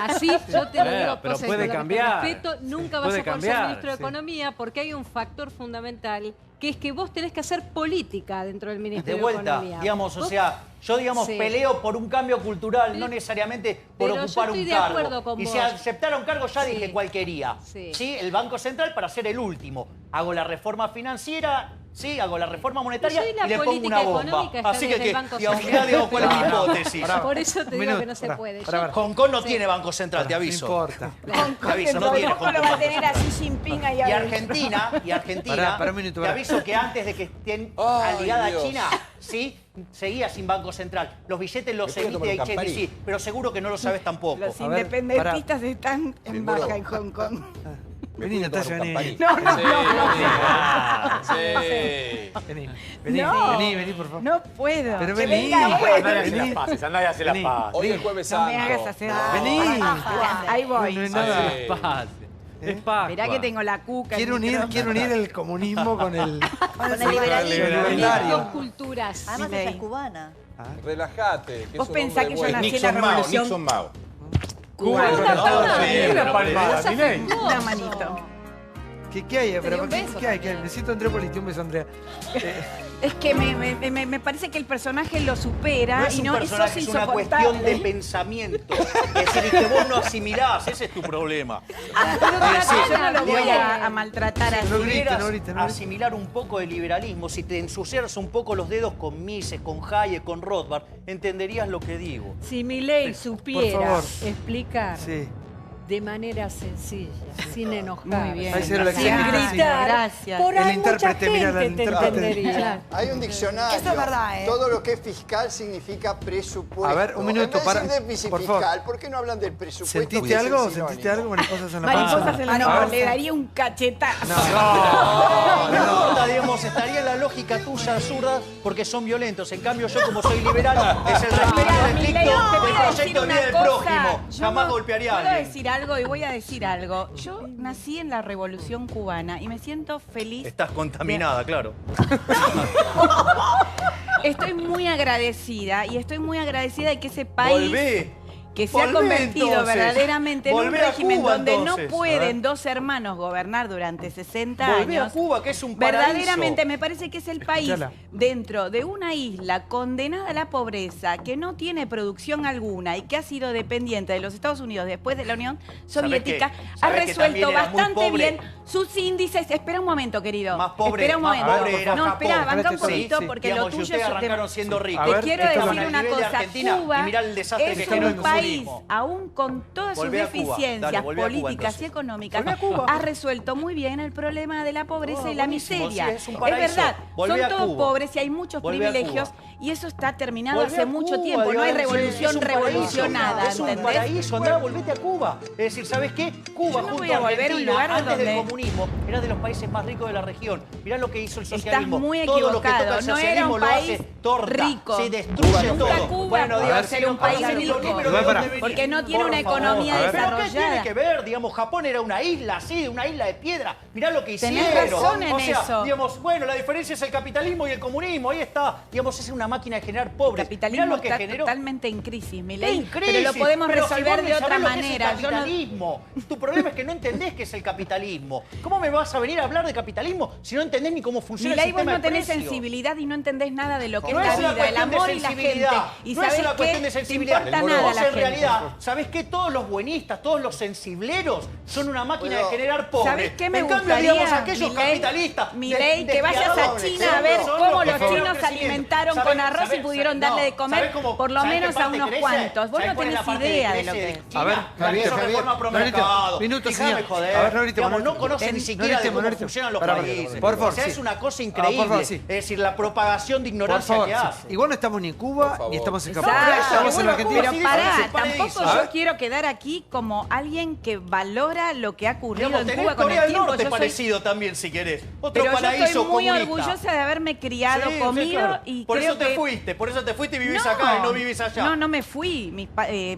Así yo te lo digo pero cosas puede cambiar. Respeto, nunca vas a poder ser ministro de Economía porque hay un factor fundamental que es que vos tenés que hacer política dentro del Ministerio de Economía. Digamos, o sea, yo, digamos, peleo por un cambio cultural, no necesariamente por ocupar un cargo. Y si aceptara un cargo, ya dije cuál quería. Sí, el Banco Central para ser el último. Hago la reforma financiera, sí, hago la reforma monetaria y le pongo una bomba. Así que, digamos, ya digo cuál es mi hipótesis. Por eso te digo que no se puede. Hong Kong no tiene Banco Central, te aviso. No importa. Te aviso, no tiene Hong Kong. Lo va a tener a Xi Jinping ahí. Y Argentina, te aviso que antes de que estén aliada a China, sí, seguía sin Banco Central. Los billetes los emite HSBC, pero seguro que no lo sabes tampoco. Los independentistas están en baja en Hong Kong. Vení, Natalia, vení. No. Vení, por favor. No puedo. Pero vení. Andá y las pases, andá y hace las pases. Hoy el Jueves No Santo. me hagas hacer. Vení. Ahí voy. No es nada. Es Pascua. Mirá que tengo la cuca. Quiero unir el comunismo con el liberalismo. Dos culturas. Además ella es cubana. Relájate. Vos pensás que yo nací en la revolución. Nixon Mao. Cuba. Una palmada, Una manito. ¿Qué hay? ¿Qué hay? Necesito Andreópolis, un beso, Andrea. Es que me parece que el personaje lo supera no es y no es una cuestión de pensamiento. Es decir, que vos no asimilás, ese es tu problema. Yo no lo voy a maltratar así. Si pudieras asimilar un poco de liberalismo, si te ensuciaras un poco los dedos con Mises, con Hayek, con Rothbard, entenderías lo que digo. Si Milei supiera explicar de manera sencilla, sin enojar, Muy bien. sin gritar. Gracias. Por ahí mucha intérprete, mira, gente te entendería. Hay un diccionario. Eso es verdad, ¿eh? Todo lo que es fiscal significa presupuesto. A ver, un minuto, en vez de déficit por favor. fiscal, ¿por qué no hablan del presupuesto? ¿Sentiste algo? ¿Sentiste algo? Mariposas en la Mariposas en la no, panza. Le daría un cachetazo. No importa, digamos, estaría en la lógica tuya absurda porque son violentos. En cambio, yo como soy liberal, es el respeto estricto del proyecto de vida del prójimo. Jamás golpearía a Puedo alguien. decir algo y voy a decir algo. Yo nací en la Revolución Cubana y me siento feliz. Estás contaminada, claro. Estoy muy agradecida y estoy muy agradecida de que ese país... Volvé. Que se ha convertido entonces. verdaderamente en un Volvé a régimen Cuba, donde entonces. no pueden dos hermanos gobernar durante 60 Volvé a años. Cuba, que es un paraíso. Verdaderamente me parece que es el país Escuchala. dentro de una isla condenada a la pobreza, que no tiene producción alguna y que ha sido dependiente de los Estados Unidos después de la Unión Soviética, qué? ha ¿Sabés que también resuelto era muy bastante pobre? bien sus índices. Espera un momento, querido. Más pobre, espera un más momento. pobre era No, Japón. espera, banca un Sí, poquito sí. porque Digamos, lo y tuyo ustedes es... arrancaron siendo ricos. Te quiero Estaban decir al una nivel de cosa, Argentina, Cuba y mirá el desastre que es generó el un país, comunismo. aún con todas sus Volvé a Cuba. deficiencias Dale, volvé a Cuba, políticas entonces. y económicas, Volvé a Cuba. ha resuelto muy bien el problema de la pobreza y la buenísimo, miseria. sí, es un paraíso. verdad, Volvé son a todos Cuba. pobres y hay muchos Volvé a privilegios Cuba. y eso está terminado Volvé hace a mucho Cuba, tiempo. No hay digamos, revolución es un paraíso. revolucionada, Es un ¿entendés? paraíso, andá, volvete a Cuba. Es decir, ¿sabes qué? Cuba, Yo no junto voy a volver a un Argentina, lugar antes del donde- comunismo, era de los países más ricos de la región. Mirá lo que hizo el socialismo. Estás muy Todo lo que equivocado. toca el No era socialismo un lo país hace torta. rico. Se destruye Nunca todo. Cuba Bueno, pudo digamos, ser un país ahora sí, los rico. números de dónde Porque no vienen. tiene una Por favor. economía ¿Pero qué desarrollada. tiene que ver? Digamos, Japón era una isla así, una isla de piedra. Mirá lo que hicieron. Tenés razón en o sea, eso. digamos, bueno, la diferencia es el capitalismo y el comunismo. Ahí está. Digamos, es una máquina de generar pobres. El capitalismo Mirá lo que está generó. totalmente en crisis, En Milei, crisis, pero lo podemos pero si resolver vos de otra sabés lo que es el manera. Yo no- capitalismo. Tu problema es que no entendés qué es el capitalismo. ¿Cómo me vas a venir a hablar de capitalismo si no entendés ni cómo funciona Milei, el vos sistema no de tenés precios? sensibilidad y no entendés nada de lo que No es es la una vida, el cuestión de amor y la gente. sensibilidad. Y No es sabés una qué, cuestión de te sensibilidad. importa Vos nada la en gente. realidad, ¿sabés qué? Todos los buenistas, todos los sensibleros son una máquina de generar pobres. ¿Sabés qué me en cambio, gustaría, digamos, aquellos Milei? capitalistas... Milei, que vayas a China a ver cómo los chinos se alimentaron con arroz y pudieron darle de comer por lo menos a unos cuantos. Vos no tenés idea de lo que es. A ver, Javier, reforma pro mercado. Minuto, Fíjame, señor. joder. A ver, no grite, Digamos, no no conoce ni siquiera de cómo funcionan los Pará, países. por favor, O sea, sí. es una cosa Ah, increíble. por favor, sí. Es decir, la propagación de Por ignorancia favor, que sí. hace. Igual no estamos ni en Cuba ni estamos en Japón. Exacto. Estamos en la Pero Argentina. pará, paraíso. tampoco A ver. yo quiero quedar aquí como alguien que valora lo que ha ocurrido Digamos, en tenés Cuba con Corea el del tiempo. Norte Yo soy- parecido también, si querés. Otro Pero yo paraíso estoy muy comunista. orgullosa de haberme criado, Sí, comido sí, claro. y por creo eso te que... fuiste, por eso te fuiste y vivís No. acá y no vivís allá. No, no me fui.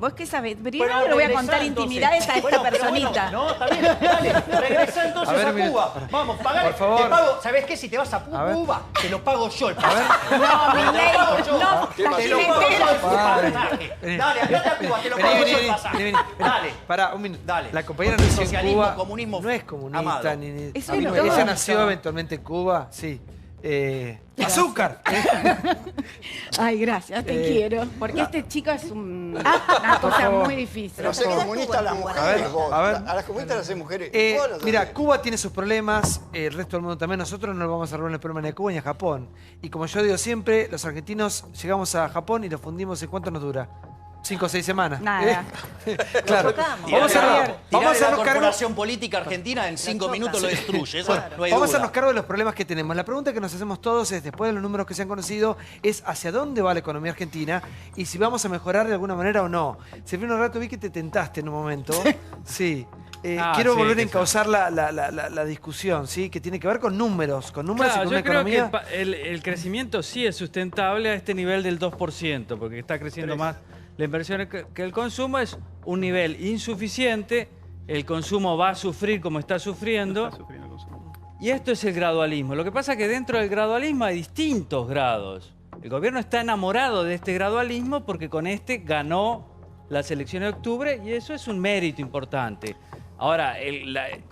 Vos qué sabés. Primero Bueno, le voy a regresá, contar entonces. intimidades a esta Bueno, pero personita. bueno, no, está bien, dale, regresá entonces A a, ver, mira, Cuba. Vamos, pagale. por favor. Te pago, ¿sabés qué? Si te vas a ver. Cuba, te lo pago yo el A pasaje. ver. No, Milei, Te lo pago yo. no, Te lo pago yo el Padre. pasaje. Vení. Dale, andate a Cuba, te lo Vení, pago yo vení, el pasaje. vení, vení. Dale. Pará, un minuto. Dale. La compañera nació en Socialismo, Cuba. comunismo No es comunista amado. ni... Eso a mí es no- lo ella que- nació eventualmente en Cuba, sí. ¡Azúcar! Ay, gracias, te quiero. Porque este chico es una cosa favor. muy difícil. Pero ser comunista a las mujeres, vos. a ver. A las comunistas las mujeres. Vos las Mira, haces. Cuba tiene sus problemas, el resto del mundo también. Nosotros no nos vamos a resolver el problema ni a Cuba ni a Japón. Y como yo digo siempre, los argentinos llegamos a Japón y lo fundimos ¿en cuánto nos dura? 5 o 6 semanas. Nada. Claro. tocamos. Vamos a Tirar vamos a la hacernos cargo. corporación política argentina en 5 minutos lo destruye. Eso no hay Vamos a duda. hacernos cargo de los problemas que tenemos. La pregunta que nos hacemos todos es, después de los números que se han conocido, es hacia dónde va la economía argentina y si vamos a mejorar de alguna manera o no. Seferino Rato, vi que te tentaste en un momento. Sí. Quiero sí, volver a que encauzar la discusión, ¿sí? Que tiene que ver con números y Claro, con una yo creo economía. que el crecimiento sí es sustentable a este nivel del 2%, porque está creciendo más la inversión que el consumo. Es un nivel insuficiente, el consumo va a sufrir como está sufriendo. Y esto es el gradualismo. Lo que pasa es que dentro del gradualismo hay distintos grados. El gobierno está enamorado de este gradualismo porque con este ganó las elecciones de octubre y eso es un mérito importante. Ahora,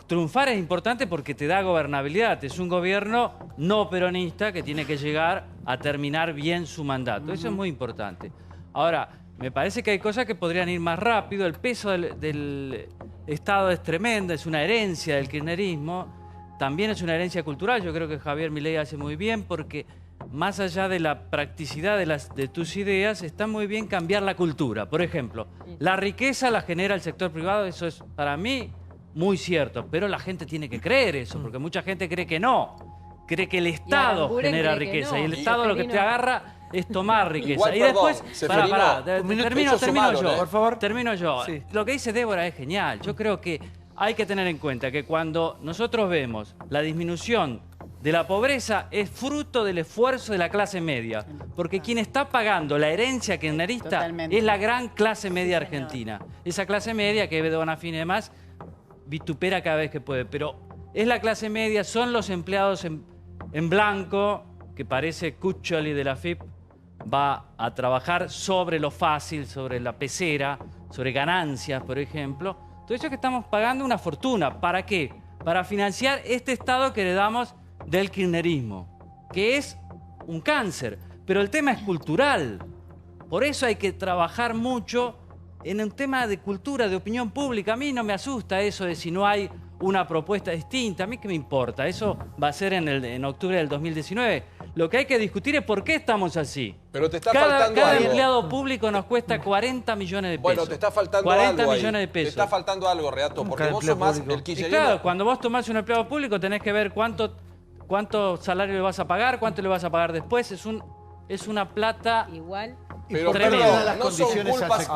triunfar es importante porque te da gobernabilidad. Es un gobierno no peronista que tiene que llegar a terminar bien su mandato. Eso es muy importante. Ahora, me parece que hay cosas que podrían ir más rápido. El peso del Estado es tremendo, es una herencia del kirchnerismo. También es una herencia cultural. Yo creo que Javier Milei hace muy bien porque más allá de la practicidad de tus ideas, está muy bien cambiar la cultura. Por ejemplo, la riqueza la genera el sector privado, eso es para mí muy cierto, pero la gente tiene que creer eso, porque mucha gente cree que no. Cree que el Estado genera riqueza y el Estado lo que te agarra es tomar riqueza. Igual, y perdón, después, termino yo, por favor. Termino yo. Sí. Lo que dice Débora es genial. Yo creo que hay que tener en cuenta que cuando nosotros vemos la disminución de la pobreza es fruto del esfuerzo de la clase media, porque quien está pagando la herencia kirchnerista es la gran clase media argentina. Esa clase media que Edo Bonafini y demás vitupera cada vez que puede, pero es la clase media, son los empleados en blanco, que parece Cuccioli de la FIP va a trabajar sobre lo fácil, sobre la pecera, sobre ganancias, por ejemplo. Todo eso que estamos pagando una fortuna. ¿Para qué? Para financiar este Estado que heredamos del kirchnerismo, que es un cáncer. Pero el tema es cultural. Por eso hay que trabajar mucho en un tema de cultura, de opinión pública. A mí no me asusta eso de si no hay una propuesta distinta. A mí qué me importa. Eso va a ser en octubre del 2019. Lo que hay que discutir es por qué estamos así. Pero te está faltando algo. Cada empleado público nos cuesta 40 millones de pesos. Bueno, te está faltando 40 algo millones de pesos. Te está faltando algo, Reato, porque vos sos más el kirchnerismo. Claro, cuando vos tomás un empleado público tenés que ver cuánto salario le vas a pagar, cuánto le vas a pagar después. Es una plata igual. Pero perdón, no son culpas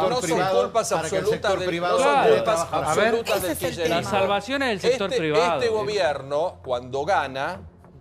absolutas del kirchnerismo. Las salvaciones del sector privado. Este gobierno, cuando gana,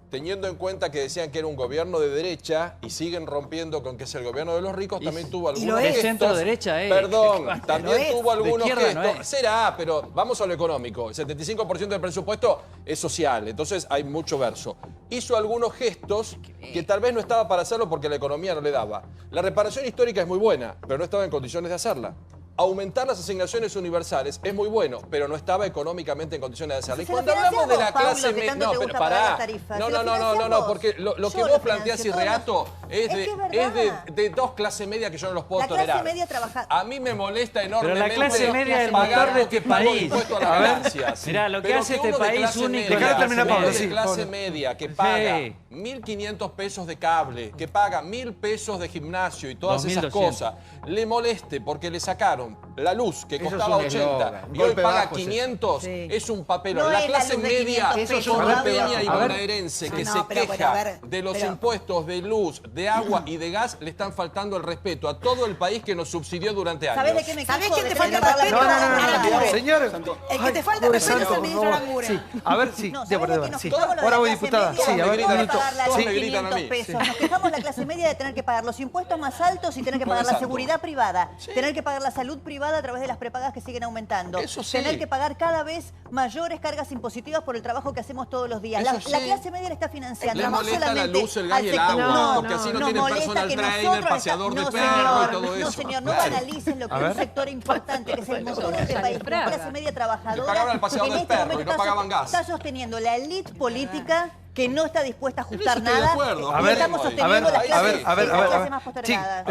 teniendo en cuenta que decían que era un gobierno de derecha y siguen rompiendo con que es el gobierno de los ricos, también tuvo algunos gestos. Centro-derecha, Perdón, también tuvo algunos gestos. Será, pero vamos a lo económico. El 75% del presupuesto es social, entonces hay mucho verso. Hizo algunos gestos que tal vez no estaba para hacerlo porque la economía no le daba. La reparación histórica es muy buena, pero no estaba en condiciones de hacerla. Aumentar las asignaciones universales es muy bueno, pero no estaba económicamente en condiciones de hacerlo. Y cuando hablamos de la clase media... No, pero pará. No, porque lo que vos planteás, Reato, es de dos clases medias que yo no los puedo tolerar. La clase media trabaja... A mí me molesta enormemente. Pero la clase media es el motor de este país. A ver, mirá, lo que hace este país único... De clase media que paga 1.500 pesos de cable, que paga 1.000 pesos de gimnasio y todas esas cosas, le moleste porque le sacaron la luz que costaba 80 y hoy paga 500, es un papelón. La clase media porteña y bonaerense que se queja de los impuestos de luz, de agua y de gas, le están faltando el respeto a todo el país que nos subsidió durante años. ¿Sabés de qué me quejo? ¿Sabés que te falta el respeto? No. Señor. El que te falta el respeto es el ministro Aranguren. A ver, sí, Ahora voy diputada. Sí, a ver, todos me gritan a mí. Nos quejamos la clase media de tener que pagar los impuestos más altos y tener que pagar la seguridad privada, tener que pagar la salud privada a través de las prepagas que siguen aumentando, tener que pagar cada vez mayores cargas impositivas por el trabajo que hacemos todos los días. La clase media la está financiando. Le molesta la luz, el gas y el agua, porque así no tienen personal trainer, paseador de perro y todo eso. No, señor, no banalicen lo que es un sector importante, que es el motor de este país. La clase media trabajadora pagaban al paseador del perro y no pagaban gas. Está sosteniendo la élite política que no está dispuesta a ajustar nada. A ver, estamos sosteniendo las clases más postergadas.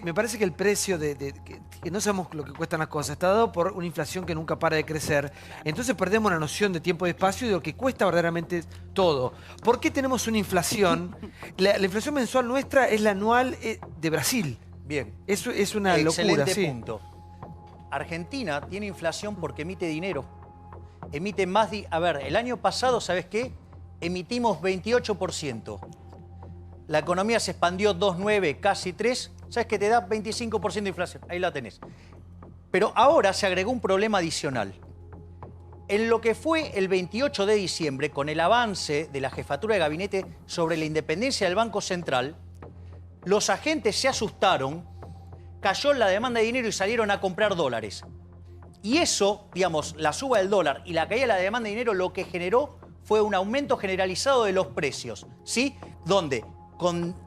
Me parece que el precio que no sabemos lo que cuestan las cosas está dado por una inflación que nunca para de crecer. Entonces perdemos la noción de tiempo y espacio y de lo que cuesta verdaderamente todo. ¿Por qué tenemos una inflación? La inflación mensual nuestra es la anual de Brasil. Bien. Eso es una locura. Excelente punto. Argentina tiene inflación porque emite dinero. Emite más... A ver, el año pasado, ¿sabes qué? Emitimos 28%. La economía se expandió 2,9, casi 3. ¿Sabes qué te da? 25% de inflación. Ahí la tenés. Pero ahora se agregó un problema adicional. En lo que fue el 28 de diciembre, con el avance de la jefatura de gabinete sobre la independencia del Banco Central, los agentes se asustaron, cayó la demanda de dinero y salieron a comprar dólares. Y eso, digamos, la suba del dólar y la caída de la demanda de dinero, lo que generó fue un aumento generalizado de los precios, ¿sí? Donde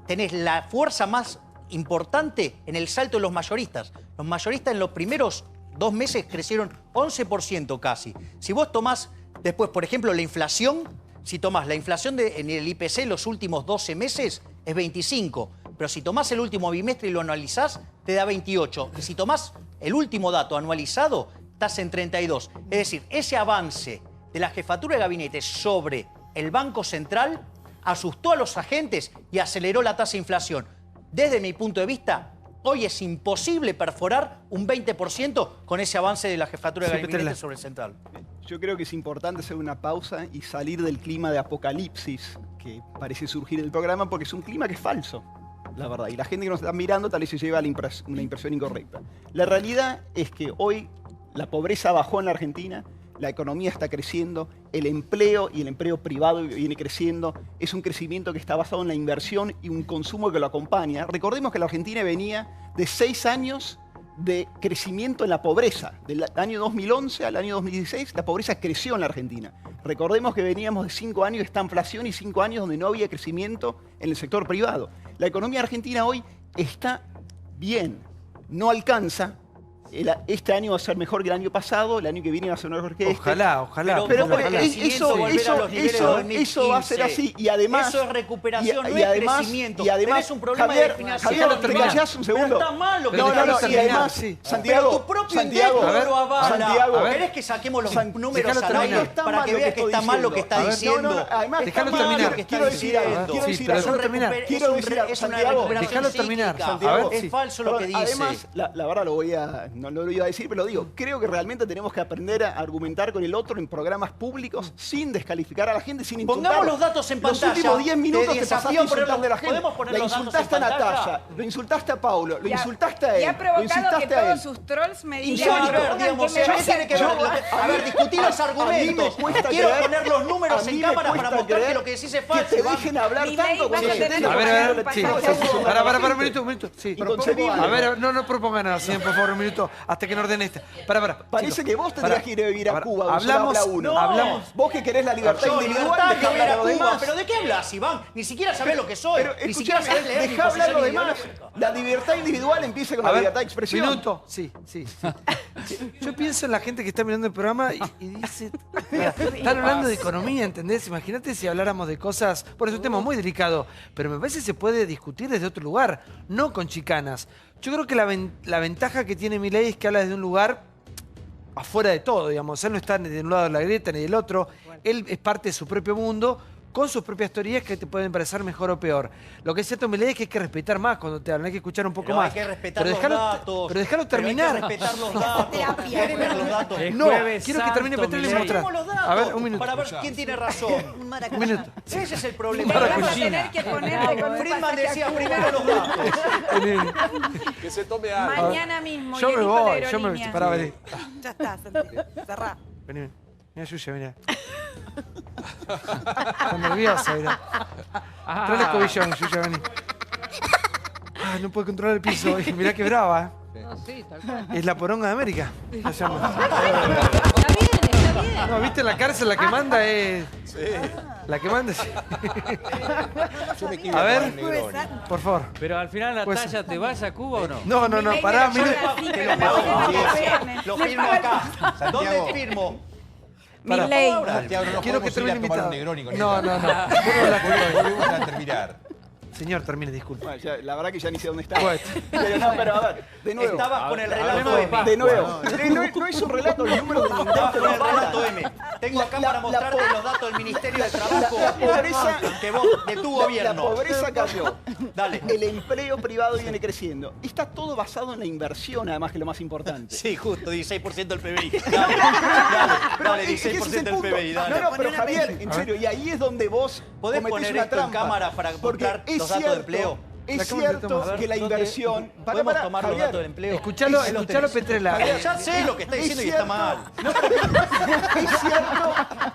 tenés la fuerza más importante en el salto de los mayoristas. Los mayoristas en los primeros 2 meses crecieron 11% casi. Si vos tomás después, por ejemplo, la inflación, si tomás la inflación en el IPC en los últimos 12 meses es 25, pero si tomás el último bimestre y lo anualizás, te da 28. Y si tomás el último dato anualizado, estás en 32. Es decir, ese avance de la jefatura de gabinete sobre el Banco Central asustó a los agentes y aceleró la tasa de inflación. Desde mi punto de vista, hoy es imposible perforar un 20% con ese avance de la jefatura de gabinete sobre el central. Yo creo que es importante hacer una pausa y salir del clima de apocalipsis que parece surgir en el programa, porque es un clima que es falso, la verdad. Y la gente que nos está mirando tal vez se lleva una impresión incorrecta. La realidad es que hoy la pobreza bajó en la Argentina, la economía está creciendo, el empleo y el empleo privado viene creciendo. Es un crecimiento que está basado en la inversión y un consumo que lo acompaña. Recordemos que la Argentina venía de 6 años de crecimiento en la pobreza. Del año 2011 al año 2016, la pobreza creció en la Argentina. Recordemos que veníamos de 5 años de estanflación y 5 años donde no había crecimiento en el sector privado. La economía argentina hoy está bien, no alcanza. Este año va a ser mejor que el año pasado, el año que viene va a ser mejor que este. Ojalá. Pero eso va a ser así. Y además... Eso es recuperación, no es crecimiento. Y además, tenés un problema de definición. Javier, ¿te callás un segundo? Pero está mal lo que y además, Santiago, pero tu propio indexo lo avala. ¿Querés que saquemos los números al aire para que veas que está mal lo que está diciendo? Además, déjalo terminar. Quiero decir algo. Santiago, déjalo terminar. Es falso lo que dice. Además, la verdad no lo iba a decir, pero lo digo. Creo que realmente tenemos que aprender a argumentar con el otro en programas públicos sin descalificar a la gente, sin insultar. Pongamos los datos en pantalla. Los últimos 10 minutos te pasaste insultando a la gente. La insultaste a Natalia, lo insultaste a Paulo, lo insultaste a él. Y ha provocado que todos sus trolls me digan... A ver, discutir los argumentos. Quiero poner los números en cámara para mostrar que lo que decís es falso. Que te dejen hablar tanto con Para, un minuto. Sí. A ver, no propongan nada, señor, por favor, un minuto, hasta que no ordene esta. Parece que vos tendrías que ir a vivir a Cuba. Hablamos. Vos que querés la libertad individual, dejá hablar a los demás. ¿Pero de qué hablas, Iván? Ni siquiera sabés lo que soy. Ni siquiera sabés leer. Dejá hablar a los demás. La libertad individual empieza con la libertad de expresión. Minuto. Sí. Yo pienso en la gente que está mirando el programa y dice... Están hablando de economía, ¿entendés? Imagínate si habláramos de cosas... Por eso es un tema muy delicado. Pero me parece que se puede discutir desde otro lugar, no con chicanas. Yo creo que la ventaja que tiene Milei es que habla desde un lugar afuera de todo, digamos. Él no está ni de un lado de la grieta ni del otro. Él es parte de su propio mundo, con sus propias teorías que te pueden parecer mejor o peor. Lo que es cierto, Milei, es que hay que respetar más cuando te hablan, hay que escuchar un poco más. Hay que respetar los datos. Pero déjalo terminar. Hay que respetar los datos. ¿Querés ver los datos? No, quiero que termine Petrel y mostrar. A ver, un minuto. Para ver quién tiene razón. Un minuto. Ese es el problema. Vamos a tener que ponerle con Friedman decía primero los datos. Que se tome algo. Mañana mismo. Yo me voy. Pará, vení. Ya está, cerrá. Vení. Mira, Yuya, mira. Está nerviosa, mira. Trae el escobillón, Yuya, vení. No puede controlar el piso. Mirá que brava, tal cual. Es la poronga de América. La llama. Está bien. No, ¿viste la cárcel? La que manda es... Sí. La que manda es... A ver, por favor. Pero al final, Natalia, ¿te vas a Cuba o no? No, pará. Lo firmo acá. ¿Dónde firmo? Milei. Quiero que termine invitado. No. Para terminar. Señor, termine, disculpe. Bueno, la verdad que ya ni sé dónde estaba. Pero a ver, de nuevo. Estabas con el relato M. De nuevo. No es un relato, el número del Estabas con el relato M. Tengo acá para mostrarte los datos del Ministerio de Trabajo. La pobreza de tu gobierno. La pobreza cayó. Dale. El empleo privado viene creciendo. Está todo basado en la inversión, además, que es lo más importante. Sí, justo, 16% del PBI. Dale, 16% del PBI, dale. No, pero Javier, en serio, y ahí es donde vos podés poner una trampa en cámara para mostrar los datos de empleo. Es cierto que la inversión... ¿Podemos tomar los datos del empleo? Escuchalo, Petrela. Ya sé lo que está diciendo y está mal.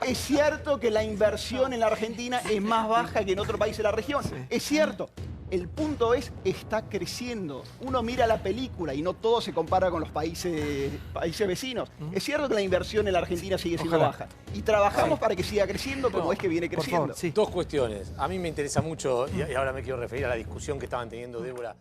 Es cierto que la inversión en la Argentina es más baja que en otro país de la región. Es cierto. El punto está creciendo. Uno mira la película y no todo se compara con los países vecinos. Es cierto que la inversión en la Argentina sigue siendo baja. Y trabajamos para que siga creciendo como es que viene creciendo. Dos cuestiones. A mí me interesa mucho, y ahora me quiero referir a la discusión que estaban teniendo Débora